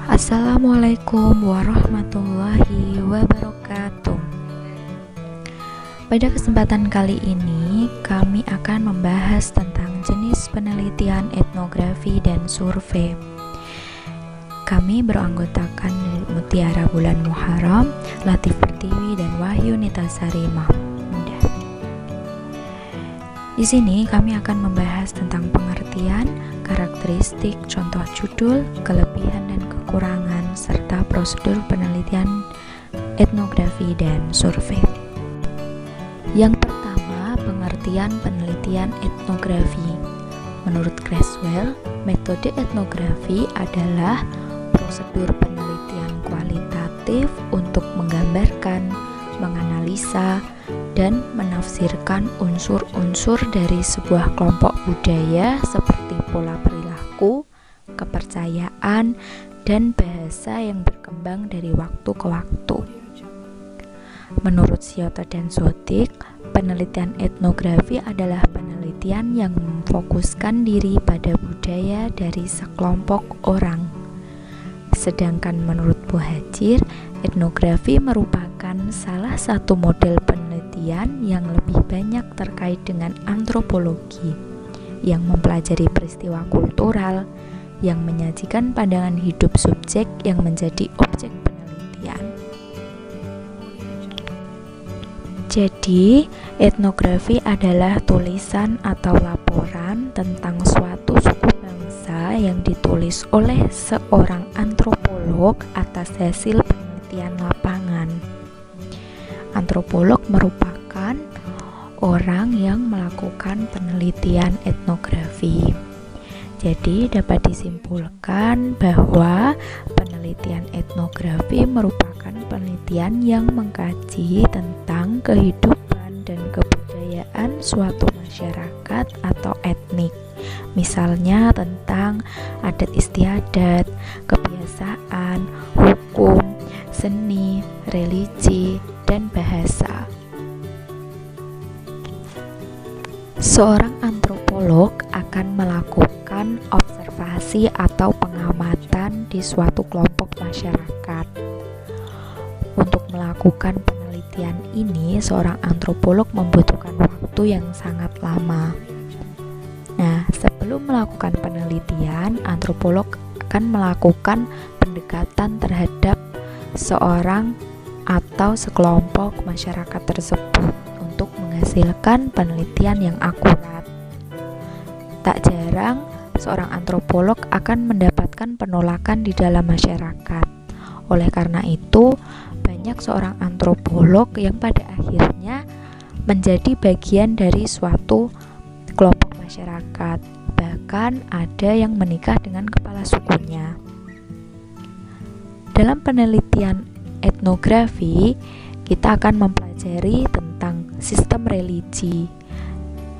Assalamualaikum warahmatullahi wabarakatuh. Pada kesempatan kali ini, kami akan membahas tentang jenis penelitian etnografi dan survei. Kami beranggotakan Mutiara Bulan Muharram, Latif Pertiwi, dan Wahyu Nitasari Mahmudah. Di sini kami akan membahas tentang pengertian, karakteristik, contoh judul, kelebihan dan kekurangan, serta prosedur penelitian etnografi dan survei. Yang pertama, pengertian penelitian etnografi. Menurut Creswell, metode etnografi adalah prosedur penelitian kualitatif untuk menggambarkan, menganalisa, dan menafsirkan unsur-unsur dari sebuah kelompok budaya seperti pola perilaku, kepercayaan, dan bahasa yang berkembang dari waktu ke waktu. Menurut Scioto dan Zotic, penelitian etnografi adalah penelitian yang memfokuskan diri pada budaya dari sekelompok orang. Sedangkan menurut Bohajir, etnografi merupakan salah satu model penelitian yang lebih banyak terkait dengan antropologi, yang mempelajari peristiwa kultural, yang menyajikan pandangan hidup subjek yang menjadi objek penelitian. Jadi, etnografi adalah tulisan atau laporan tentang suatu suku bangsa yang ditulis oleh seorang antropolog atas hasil penelitian lapangan. Antropolog merupakan orang yang melakukan penelitian etnografi. Jadi, dapat disimpulkan bahwa penelitian etnografi merupakan penelitian yang mengkaji tentang kehidupan dan kebudayaan suatu masyarakat atau etnik. Misalnya tentang adat istiadat, kebiasaan, hukum, seni, religi, dan bahasa. Seorang antropolog akan melakukan observasi atau pengamatan di suatu kelompok masyarakat. Untuk melakukan penelitian ini, seorang antropolog membutuhkan waktu yang sangat lama. Nah, sebelum melakukan penelitian, antropolog akan melakukan pendekatan terhadap seorang atau sekelompok masyarakat tersebut untuk menghasilkan penelitian yang akurat. Tak jarang, seorang antropolog akan mendapatkan penolakan di dalam masyarakat. Oleh karena itu, banyak seorang antropolog yang pada akhirnya menjadi bagian dari suatu kelompok masyarakat. Bahkan ada yang menikah dengan kepala sukunya. Dalam penelitian etnografi, kita akan mempelajari tentang sistem religi,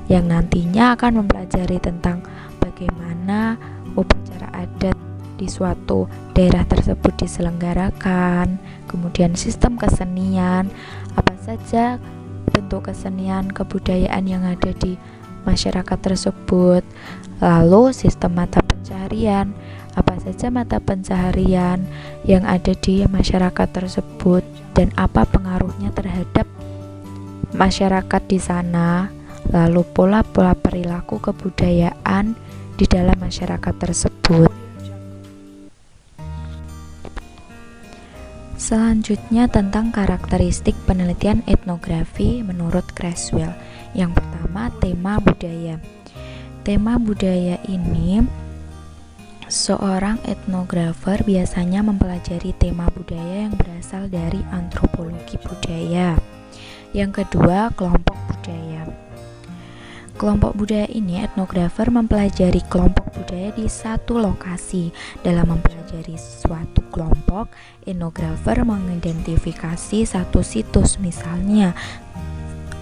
yang nantinya akan mempelajari tentang bagaimana upacara adat di suatu daerah tersebut diselenggarakan, kemudian sistem kesenian, apa saja bentuk kesenian kebudayaan yang ada di masyarakat tersebut, lalu sistem mata pencaharian, apa saja mata pencaharian yang ada di masyarakat tersebut dan apa pengaruhnya terhadap masyarakat di sana, lalu pola-pola perilaku kebudayaan di dalam masyarakat tersebut. Selanjutnya tentang karakteristik penelitian etnografi menurut Creswell. Yang pertama, tema budaya. Tema budaya ini, seorang etnografer biasanya mempelajari tema budaya yang berasal dari antropologi budaya. Yang kedua, kelompok budaya. Kelompok budaya ini, etnografer mempelajari kelompok budaya di satu lokasi. Dalam mempelajari suatu kelompok, etnografer mengidentifikasi satu situs, misalnya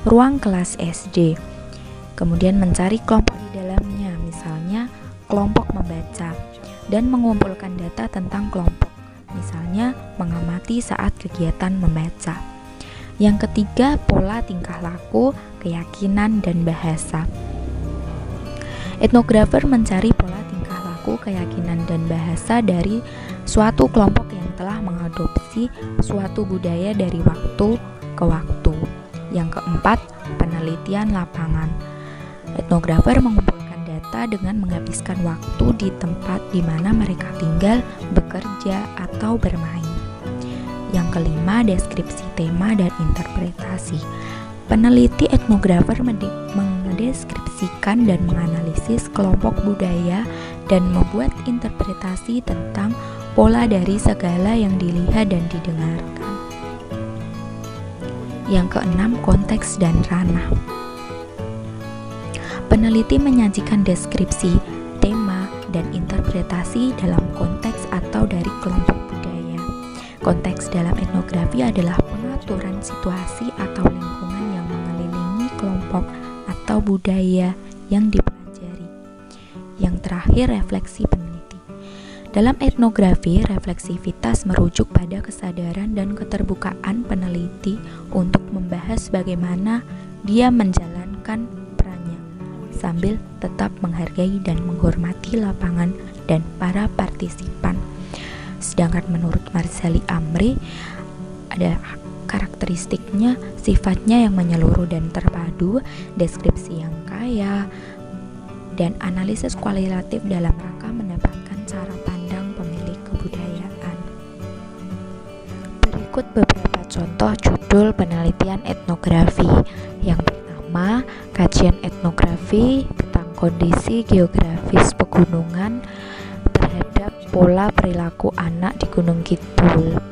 ruang kelas SD. Kemudian mencari kelompok di dalamnya, misalnya kelompok membaca, dan mengumpulkan data tentang kelompok, misalnya mengamati saat kegiatan membaca. Yang ketiga, pola tingkah laku, keyakinan, dan bahasa. Etnografer mencari pola tingkah laku, keyakinan, dan dan bahasa dari suatu kelompok yang telah mengadopsi suatu budaya dari waktu ke waktu. Yang keempat, penelitian lapangan. Etnografer mengumpulkan data dengan menghabiskan waktu di tempat di mana mereka tinggal, bekerja, atau bermain. Yang kelima, deskripsi tema dan interpretasi. Peneliti etnografer mendeskripsikan dan menganalisis kelompok budaya dan membuat interpretasi tentang pola dari segala yang dilihat dan didengarkan. Yang keenam, konteks dan ranah. Peneliti menyajikan deskripsi, tema, dan interpretasi dalam konteks atau dari kelompok budaya. Konteks dalam etnografi adalah pengaturan situasi atau lingkungan yang mengelilingi kelompok atau budaya yang dipelajari. Yang terakhir, refleksi peneliti. Dalam etnografi, refleksivitas merujuk pada kesadaran dan keterbukaan peneliti untuk membahas bagaimana dia menjalankan perannya, sambil tetap menghargai dan menghormati lapangan dan para partisipan. Sedangkan menurut Marzali Amri, ada karakteristiknya, sifatnya yang menyeluruh dan terpadu, deskripsi yang kaya, dan analisis kualitatif dalam rangka mendapatkan cara pandang pemilik kebudayaan. Berikut beberapa contoh judul penelitian etnografi. Yang pertama, kajian etnografi tentang kondisi geografis pegunungan terhadap pola perilaku anak di Gunung Kidul.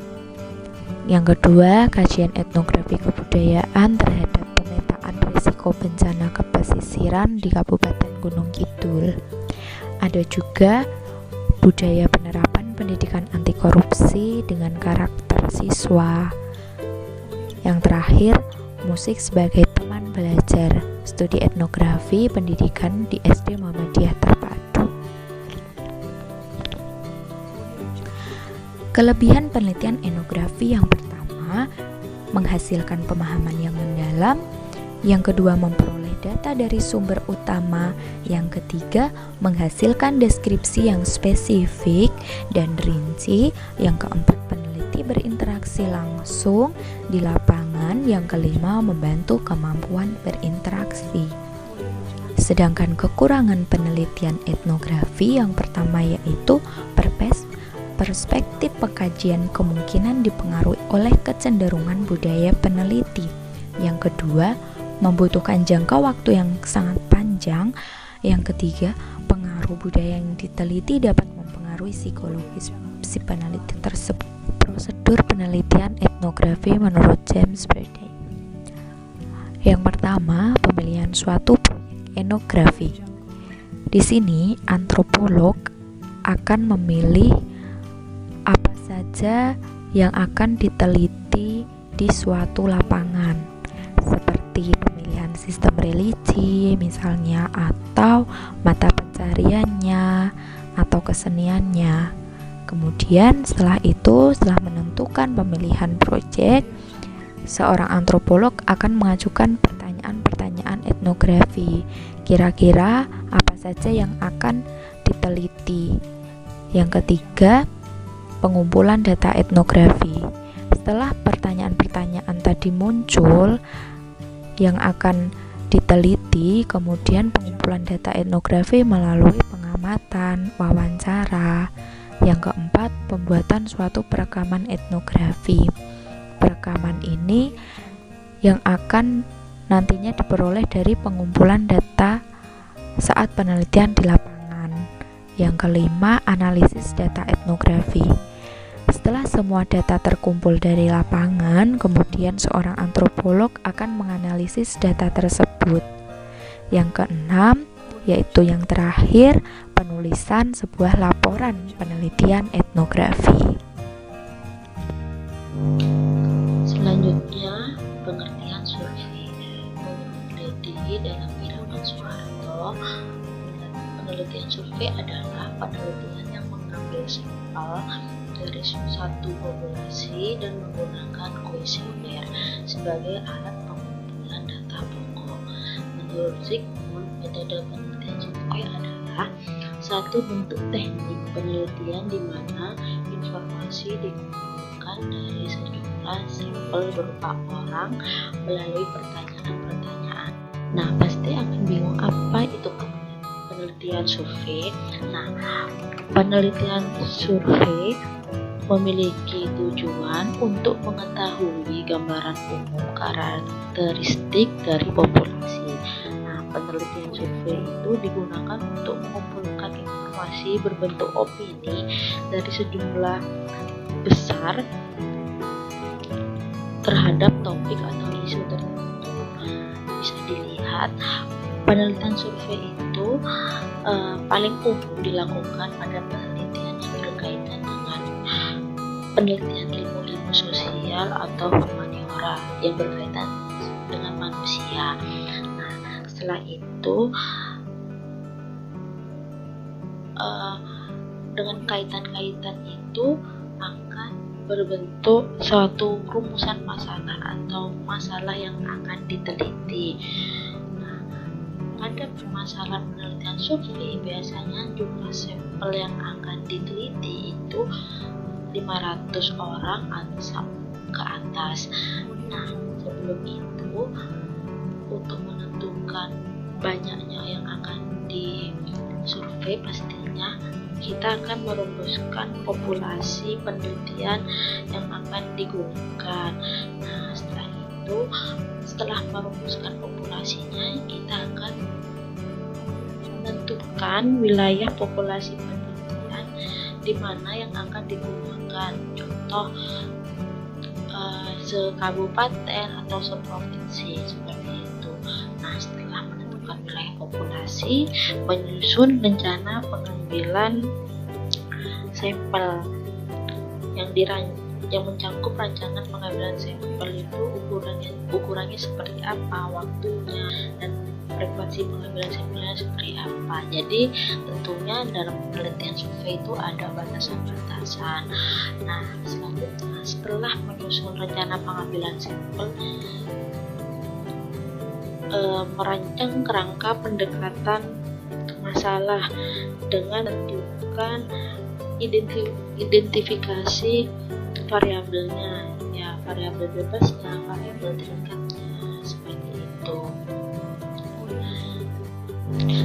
Yang kedua, kajian etnografi kebudayaan terhadap pemetaan risiko bencana kepesisiran di Kabupaten Gunung Kidul. Ada juga budaya penerapan pendidikan anti korupsi dengan karakter siswa. Yang terakhir, musik sebagai teman belajar, studi etnografi pendidikan di SD Muhammadiyah Terpadu. Kelebihan penelitian etnografi yang pertama, menghasilkan pemahaman yang mendalam. Yang kedua, memperoleh data dari sumber utama. Yang ketiga, menghasilkan deskripsi yang spesifik dan rinci. Yang keempat, peneliti berinteraksi langsung di lapangan. Yang kelima, membantu kemampuan berinteraksi. Sedangkan kekurangan penelitian etnografi yang pertama yaitu perspektif pengkajian kemungkinan dipengaruhi oleh kecenderungan budaya peneliti. Yang kedua, membutuhkan jangka waktu yang sangat panjang. Yang ketiga, pengaruh budaya yang diteliti dapat mempengaruhi psikologis si peneliti tersebut. Prosedur penelitian etnografi menurut James Burdey. Yang pertama, pemilihan suatu proyek etnografi. Di sini, antropolog akan memilih apa saja yang akan diteliti di suatu lapangan, seperti pemilihan sistem religi misalnya, atau mata pencariannya, atau keseniannya. Kemudian setelah menentukan pemilihan proyek, seorang antropolog akan mengajukan pertanyaan-pertanyaan etnografi. Kira-kira apa saja yang akan diteliti? Yang ketiga, pengumpulan data etnografi. Setelah pertanyaan-pertanyaan tadi muncul yang akan diteliti, kemudian pengumpulan data etnografi melalui pengamatan, wawancara. Yang keempat, pembuatan suatu perekaman etnografi. Perekaman ini yang akan nantinya diperoleh dari pengumpulan data saat penelitian di lapangan. Yang kelima, analisis data etnografi. Setelah semua data terkumpul dari lapangan, kemudian seorang antropolog akan menganalisis data tersebut. Yang keenam, yaitu yang terakhir, penulisan sebuah laporan penelitian etnografi. Selanjutnya, pengertian survei. Menurut Lady dalam Irawan Soeharto, penelitian survei adalah penelitian yang mengambil sampel dari suatu populasi dan menggunakan kuesioner sebagai alat pengumpulan data pokok. Menurut Zygmunt, metode penelitian survei adalah satu bentuk teknik penelitian di mana informasi dikumpulkan dari sejumlah sampel berupa orang melalui pertanyaan-pertanyaan. Nah, pasti akan bingung apa itu penelitian survei. Nah, penelitian survei memiliki tujuan untuk mengetahui gambaran umum karakteristik dari populasi. Nah, penelitian survei itu digunakan untuk mengumpulkan informasi berbentuk opini dari sejumlah besar terhadap topik atau isu tertentu. Bisa dilihat, penelitian survei itu paling umum dilakukan pada penelitian yang berkaitan dengan penelitian ilmu-ilmu sosial atau humaniora yang berkaitan dengan manusia. Nah, setelah itu dengan kaitan-kaitan itu akan berbentuk suatu rumusan masalah atau masalah yang akan diteliti. Nah, pada permasalahan penelitian survei biasanya jumlah sampel yang akan diteliti itu 500 orang atau ke atas. Nah, sebelum itu untuk menentukan banyaknya yang akan disurvei, pastinya kita akan merumuskan populasi penelitian yang akan digunakan. Nah, setelah merumuskan populasinya, kita akan menentukan wilayah populasi penelitian di mana yang akan digunakan. Contoh sekabupaten atau seprovinsi seperti itu. Nah, setelah menentukan wilayah populasi, menyusun rencana pengambilan sampel yang mencakup rancangan pengambilan sampel itu ukurannya seperti apa, waktunya, dan frekuensi pengambilan sampelnya seperti apa. Jadi tentunya dalam penelitian survei itu ada batasan-batasan. Nah, selanjutnya setelah menyusun rencana pengambilan sampel, merancang kerangka pendekatan masalah dengan menentukan identifikasi variabelnya, ya variabel bebasnya, variabel tingkatnya, seperti itu.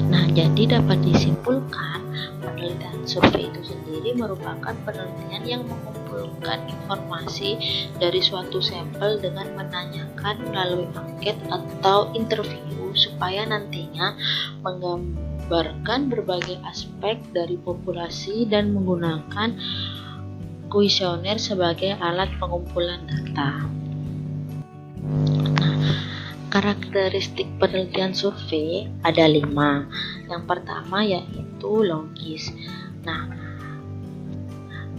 Nah, jadi dapat disimpulkan penelitian survei itu sendiri merupakan penelitian yang mengumpulkan informasi dari suatu sampel dengan menanyakan melalui angket atau interview supaya nantinya menggambarkan berbagai aspek dari populasi dan menggunakan kuesioner sebagai alat pengumpulan data. Karakteristik penelitian survei ada 5. Yang pertama yaitu logis. Nah,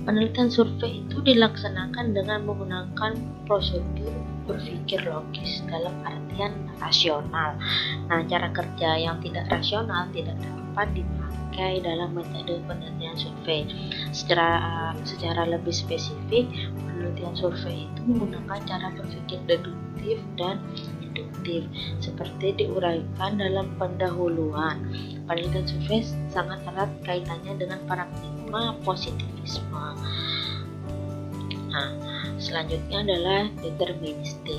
penelitian survei itu dilaksanakan dengan menggunakan prosedur berpikir logis dalam artian rasional. Nah, cara kerja yang tidak rasional tidak dapat dipakai dalam metode penelitian survei. Secara lebih spesifik, penelitian survei itu menggunakan cara berpikir deduktif dan induktif seperti diuraikan dalam pendahuluan. Penelitian survei sangat erat kaitannya dengan paradigma positivisme. Nah, selanjutnya adalah deterministik.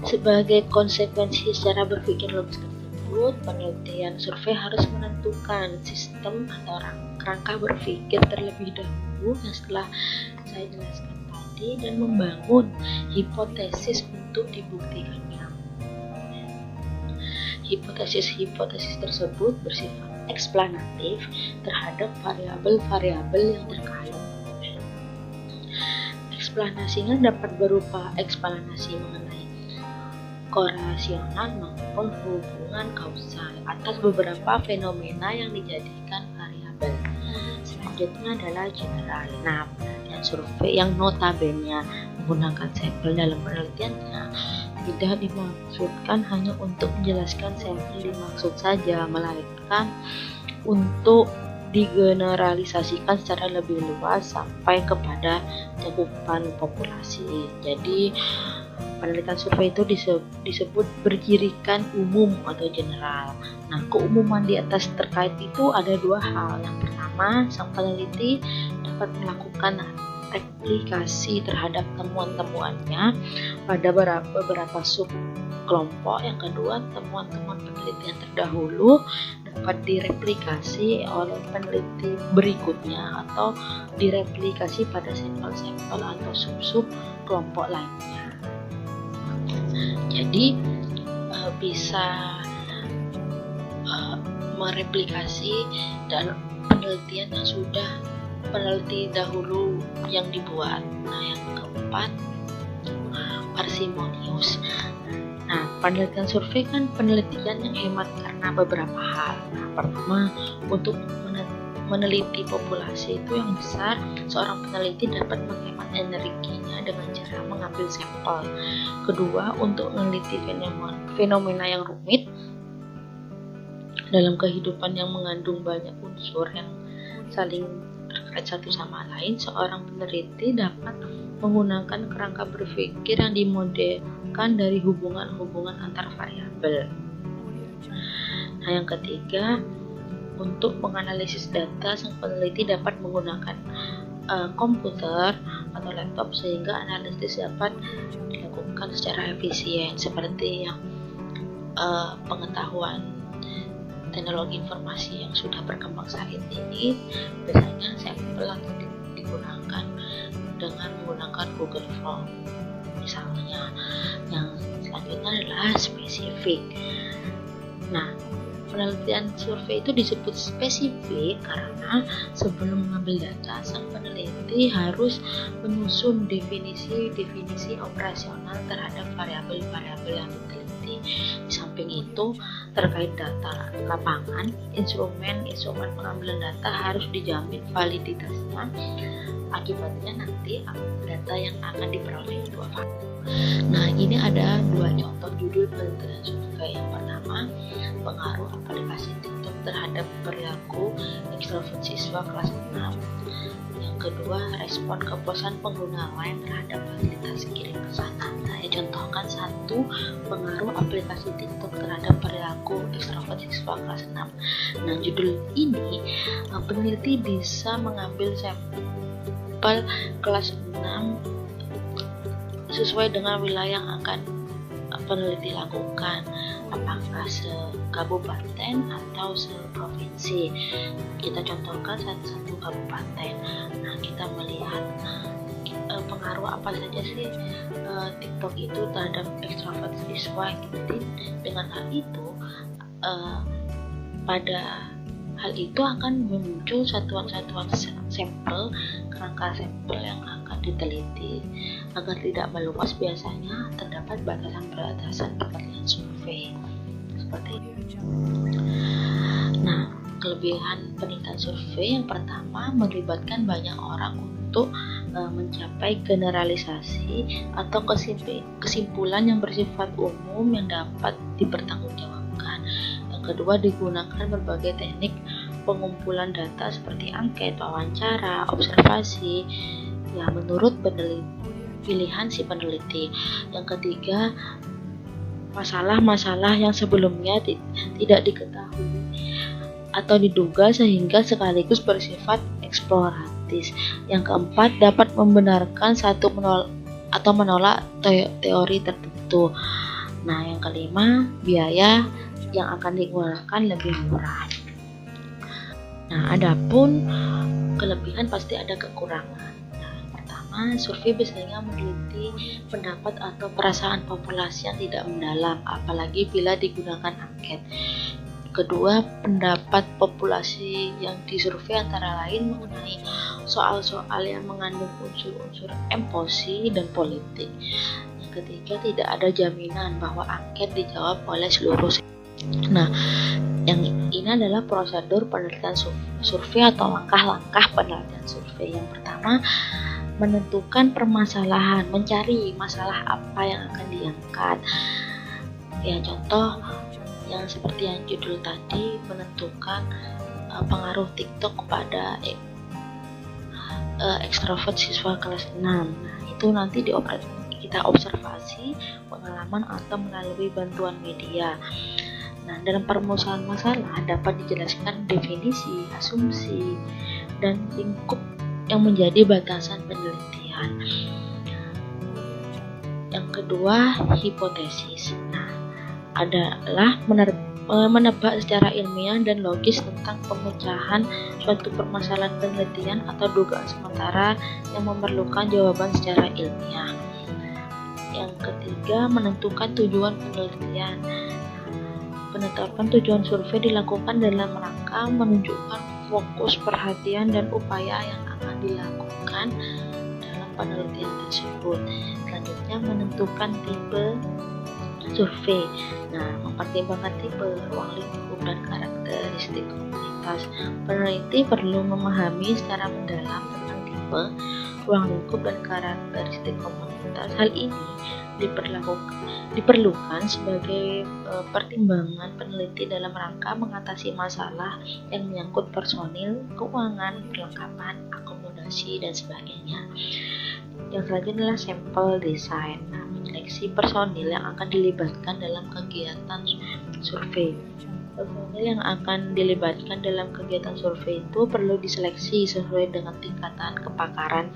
Sebagai konsekuensi secara berpikir logis tersebut, penelitian survei harus menentukan sistem atau rangka berpikir terlebih dahulu yang setelah saya jelaskan tadi dan membangun hipotesis untuk dibuktikannya. Hipotesis tersebut bersifat eksplanatif terhadap variabel-variabel yang terkait. Eksplanasinya dapat berupa eksplanasi mengenai korelasional maupun hubungan kausal atas beberapa fenomena yang dijadikan variabel. Selanjutnya adalah general. Nah, penelitian survei yang notabene menggunakan sampel dalam penelitiannya tidak dimaksudkan hanya untuk menjelaskan sampel dimaksud saja, melainkan untuk digeneralisasikan secara lebih luas sampai kepada cakupan populasi. Jadi penelitian survei itu disebut bercirikan umum atau general. Nah, keumuman di atas terkait itu ada dua hal. Yang pertama, sang peneliti dapat melakukan replikasi terhadap temuan-temuannya pada beberapa sub kelompok. Yang kedua, temuan-temuan penelitian terdahulu dapat direplikasi oleh peneliti berikutnya atau direplikasi pada sampel-sampel atau sub-sub kelompok lainnya. Jadi bisa mereplikasi dan penelitian yang sudah peneliti dahulu yang dibuat. Nah, yang keempat, parsimonius. Nah, penelitian survei kan penelitian yang hemat karena beberapa hal. Nah, pertama, untuk meneliti populasi itu yang besar, seorang peneliti dapat menghemat energinya dengan cara mengambil sampel. Kedua, untuk meneliti fenomena yang rumit dalam kehidupan yang mengandung banyak unsur yang saling terkait satu sama lain, seorang peneliti dapat menggunakan kerangka berpikir yang dimodelkan dari hubungan-hubungan antar variabel. Nah, yang ketiga, untuk menganalisis data, sang peneliti dapat menggunakan komputer atau laptop sehingga analisis dapat dilakukan secara efisien, seperti yang pengetahuan teknologi informasi yang sudah berkembang saat ini. Biasanya sampel digunakan dengan menggunakan Google Form misalnya. Yang selanjutnya adalah spesifik. Nah, penelitian survei itu disebut spesifik karena sebelum mengambil data, sang peneliti harus menyusun definisi operasional terhadap variabel-variabel yang diteliti. Di samping itu, terkait data lapangan, instrumen pengambilan data harus dijamin validitasnya. Akibatnya nanti data yang akan diperoleh itu apa? Nah, ini ada dua contoh judul penelitian survei. Yang pertama, pengaruh aplikasi TikTok terhadap perilaku ekstrovert siswa kelas 6. Yang kedua, respon kepuasan pengguna lain terhadap fasilitas kirim pesan. Saya contohkan satu, pengaruh aplikasi TikTok terhadap perilaku ekstrovert siswa kelas 6. Nah, judul ini peneliti bisa mengambil sampel kelas 6 sesuai dengan wilayah yang akan peneliti lakukan, apakah se-kabupaten atau se-provinsi. Kita contohkan satu kabupaten. Nah, kita melihat pengaruh apa saja sih TikTok itu terhadap ekstrovert siswa. Jadi dengan hal itu, pada hal itu akan muncul satuan-satuan sampel, kerangka sampel yang akan diteliti. Agar tidak meluas, biasanya terdapat batasan-batasan penelitian survei seperti itu. Nah, kelebihan penelitian survei yang pertama, melibatkan banyak orang untuk mencapai generalisasi atau kesimpulan yang bersifat umum yang dapat dipertanggungjawabkan. Yang kedua, digunakan berbagai teknik pengumpulan data seperti angket, wawancara, observasi, ya menurut pilihan si peneliti. Yang ketiga, masalah-masalah yang sebelumnya tidak diketahui atau diduga sehingga sekaligus bersifat eksploratif. Yang keempat, dapat membenarkan atau menolak teori tertentu. Nah, yang kelima, biaya yang akan digunakan lebih murah. Nah, adapun kelebihan pasti ada kekurangan. Nah, yang pertama, survei biasanya meneliti pendapat atau perasaan populasi yang tidak mendalam, apalagi bila digunakan angket. Kedua, pendapat populasi yang disurvei antara lain mengenai soal-soal yang mengandung unsur-unsur emosi dan politik. Yang ketiga, tidak ada jaminan bahwa angket dijawab oleh seluruh. Nah, yang ini adalah prosedur penelitian survei atau langkah-langkah penelitian survei. Yang pertama, menentukan permasalahan, mencari masalah apa yang akan diangkat. Ya, contoh yang seperti yang judul tadi, menentukan pengaruh TikTok kepada ekstrovert siswa kelas 6. Nah, itu nanti kita observasi, pengalaman, atau melalui bantuan media. Nah, dalam perumusan masalah dapat dijelaskan definisi, asumsi, dan lingkup yang menjadi batasan penelitian. Yang kedua, hipotesis. Nah, adalah menebak secara ilmiah dan logis tentang pemecahan suatu permasalahan penelitian atau dugaan sementara yang memerlukan jawaban secara ilmiah. Yang ketiga, menentukan tujuan penelitian. Penetapan tujuan survei dilakukan dalam rangka menunjukkan fokus perhatian dan upaya yang akan dilakukan dalam penelitian tersebut. Selanjutnya, menentukan tipe survei. Nah, mempertimbangkan tipe, ruang lingkup, dan karakteristik komunitas. Peneliti perlu memahami secara mendalam tentang tipe, ruang lingkup, dan karakteristik komunitas. Hal ini diperlukan sebagai pertimbangan peneliti dalam rangka mengatasi masalah yang menyangkut personil, keuangan, perlengkapan, akomodasi, dan sebagainya. Yang selanjutnya adalah sampel design. Nah, menyeleksi personil yang akan dilibatkan dalam kegiatan survei. Personil yang akan dilibatkan dalam kegiatan survei itu perlu diseleksi sesuai dengan tingkatan kepakaran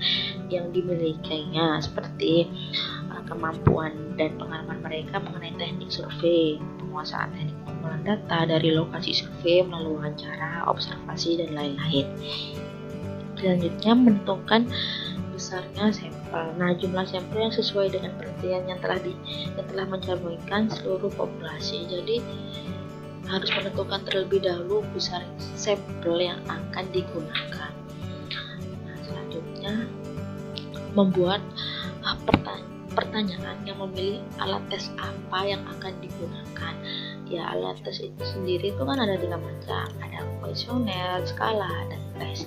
yang dimilikinya, seperti kemampuan dan pengalaman mereka mengenai teknik survei, penguasaan teknik pengumpulan data dari lokasi survei melalui wawancara, observasi, dan lain-lain. Selanjutnya, menentukan besarnya sampel. Nah, jumlah sampel yang sesuai dengan penelitian yang telah mencerminkan seluruh populasi. Jadi harus menentukan terlebih dahulu besar sampel yang akan digunakan. Nah, selanjutnya membuat pertanyaan yang memilih alat tes apa yang akan digunakan. Ya, alat tes itu sendiri itu kan ada 3 macam, ada kuesioner, skala, dan tes.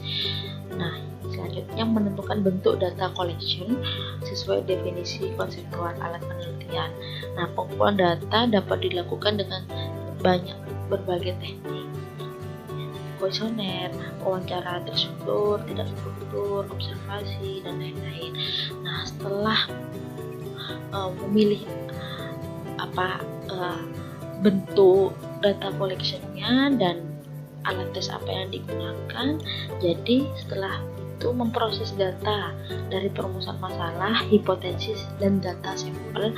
Nah, selanjutnya menentukan bentuk data collection sesuai definisi konseptual alat penelitian. Nah, pengumpulan data dapat dilakukan dengan berbagai teknik. Kuesioner, wawancara terstruktur, tidak terstruktur, observasi, dan lain-lain. Nah, setelah memilih bentuk data collectionnya dan alat tes apa yang digunakan, jadi setelah itu memproses data dari perumusan masalah, hipotesis, dan data sampel,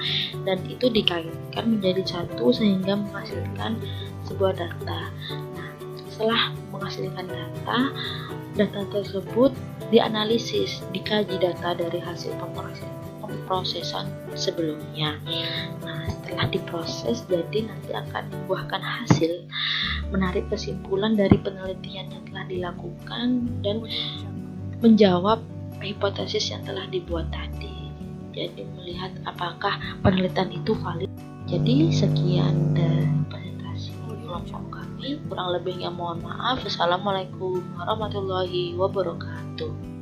dan itu dikaitkan menjadi satu sehingga menghasilkan sebuah data. Nah, setelah menghasilkan data tersebut dianalisis, dikaji data dari hasil pemrosesan sebelumnya. Nah, setelah diproses, jadi nanti akan membuahkan hasil, menarik kesimpulan dari penelitian yang telah dilakukan dan menjawab hipotesis yang telah dibuat tadi. Jadi melihat apakah penelitian itu valid. Jadi sekian dari presentasi kelompok kami. Kurang lebihnya mohon maaf. Assalamualaikum warahmatullahi wabarakatuh.